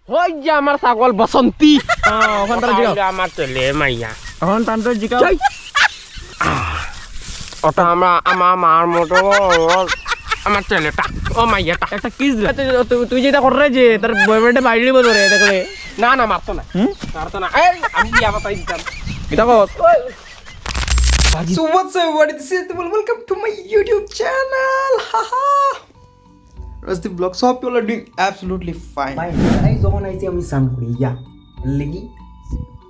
ওই যে আমার ছাগল বসন্তী এখন তারা জিগাও আমার ছেলে মাইয়া এখন তান্ত্রিক জিগাও ওটা আমার মার মতো আমার ছেলেটা ও মাইয়াটা একটা কিস দিলা তুই যেটা করে যে তার বয়ফ্রেন্ডে বাইরে দিব ধরে দেখলে না মারতো না মারতো না এই আমি বিয়া বাতাই দিতাম এটা কত So what's up everybody, this is Timul. Welcome to my YouTube channel. Haha. What's the vlog? So hope you all are doing absolutely fine. এই যখন আইছি আমি স্নান করি ইয়া লেগি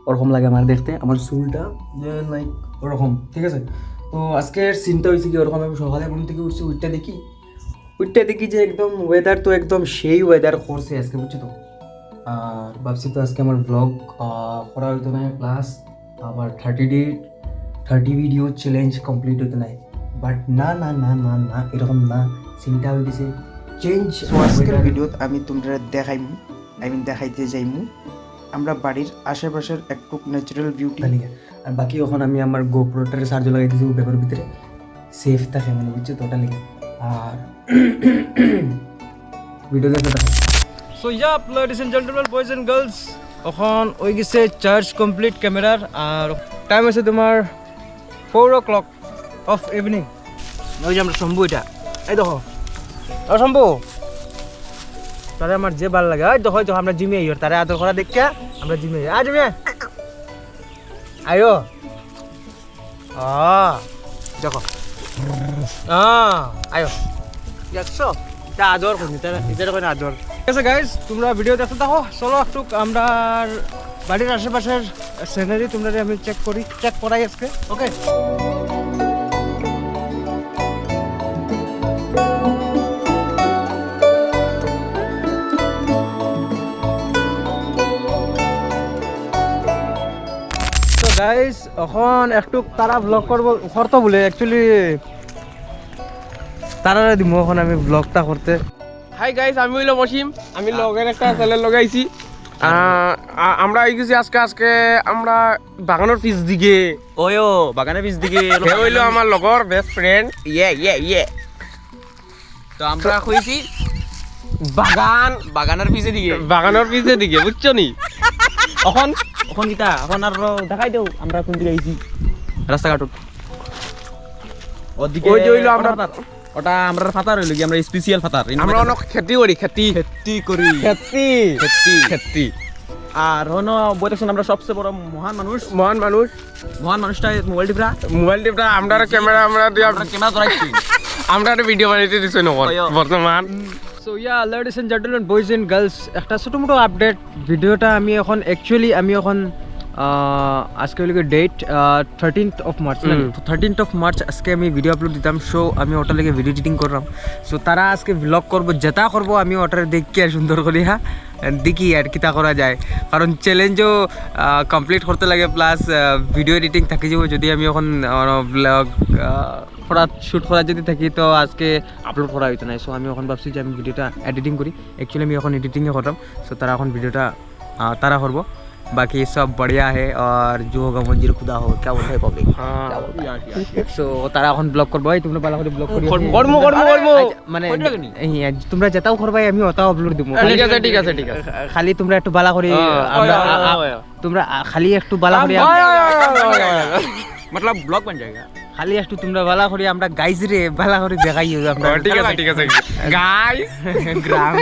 ওরকম লাগে আমার দেখতে আমার চুলটা যে লাইক ওরকম ঠিক আছে। তো আজকের সিনটা হয়েছে কি ওরকম আমি সকালে ঘুম থেকে উঠছি উঠতে দেখি যে একদম ওয়েদার তো একদম সেই ওয়েদার করছে আজকে বুঝছো তো। আর ভাবছি তো আজকে আমার ব্লগ করা হইতো না প্লাস আবার 30 ভিডিও চ্যালেঞ্জ কমপ্লিট হইতো না বাট না এরকম না সিনটা হয়ে গেছে চেঞ্জ। So আজকের ভিডিওত আমি তোমরা দেখাইতে যাইমু আমরা বাড়ির আশেপাশের একটু ন্যাচারাল বিউটি। আর বাকি এখন আমি আমার গোপ্রোটার চার্জ লাগাই দিয়েছি ব্যাগের ভিতরে সেফ থাকে মানে বুঝছো তো ওটা লেগে। আর ভিডিও দেখতে থাকে। So yeah ladies and gentlemen, boys and girls, এখন ওই গেছে চার্জ কমপ্লিট ক্যামেরার আর টাইম আছে তোমার 4 o'clock অফ ইভিনিং। ওই যে আমরা শম্ভু এটা এই দেখো ও শম্ভু তারে আমার যে ভালো লাগে ওই দেখো আমরা জিমে আইও তারে আদর করা দেখিয়া আমরা জিমে আই জিমে আইও দেখো আইও দেখছো তা আদর করি তারা এদের কই না আদর। ঠিক আছে গাইস তোমরা ভিডিও দেখতে থাকো চলো একটু আমরা বাড়ির আশেপাশের সিনারি তোমরা আমি চেক করাই আজকে ওকে। তো গাইস এখন একটু তারা ব্লগ করতে বলে অ্যাকচুয়ালি তারা দিব এখন আমি ব্লগটা করতে। হাই গাইস আমি হইলো বসিম আমি লগের একটা ছেলে লগাইছি আমরা এই গেছি আজকে আমরা বাগানের পিছ দিকে ওয়ো বাগানের পিছ দিকে সে হইলো আমার লগর বেস্ট ফ্রেন্ড ইয়ে তো আমরা কইছি বাগানের পিছে দিকে বুঝছো নি এখন কিতা এখন আর দেখাই দেও আমরা কোন দিকে আইছি রাস্তাঘাটত ওদিকে ওই যে হইলো আমরা ওটা আমরা ফাতার হইলো কি আমরা স্পেশাল ফাতার আমরা অনেক খেতি করি খেতি আর হন বইতেছেন আমরা সবচেয়ে বড় মহান মানুষটা মোবাইল টিপরা আমরা ক্যামেরা আমরা দিয়া ক্যামেরা ধরাইছি আমরা ভিডিও বানাইতে দিছি নকল বর্তমান। So yeah ladies and gentlemen, boys and girls, একটা ছোট মোটো আপডেট ভিডিওটা আমি এখন আজকে হলো date 13th of March 13th of March আজকে আমি ভিডিও আপলোড দিতাম। সো আমি ওটার লেগে ভিডিও এডিটিং করলাম। সো তারা আজকে ব্লগ করবো যেটা করবো আমি ওটার দেখি আর সুন্দর করে দেখি আর কিতা করা যায় কারণ চ্যালেঞ্জও কমপ্লিট করতে লাগে প্লাস ভিডিও এডিটিং থাকি যাব যদি আমি এখন ব্লগ শ্যুট করা যদি থাকি তো আজকে আপলোড করা হইতো না। সো আমি এখন ভাবছি যে আমি ভিডিওটা এডিটিং করি অ্যাকচুয়ালি আমি এখন এডিটিংয়ে করলাম। সো তারা এখন ভিডিওটা তারা করবো बाकी सब बढ़िया है और जो होगा मंजिल खुदा हो क्या बोलते हैं पब्लिक सो तारा এখন ব্লগ করব ভাই তোমরা ভালো করে ব্লগ করিও করমু মানে তোমরা যেটাও করবাই আমি ওটাও আপলোড দেব। ঠিক আছে খালি তোমরা একটু ভালো করে আমরা তোমরা খালি একটু ভালো করে मतलब ब्लॉग बन जाएगा খালি একটু তোমরা ভালো করে আমরা গাইজ রে ভালো করে দেখাইও আমরা। ঠিক আছে গাইস গ্রাম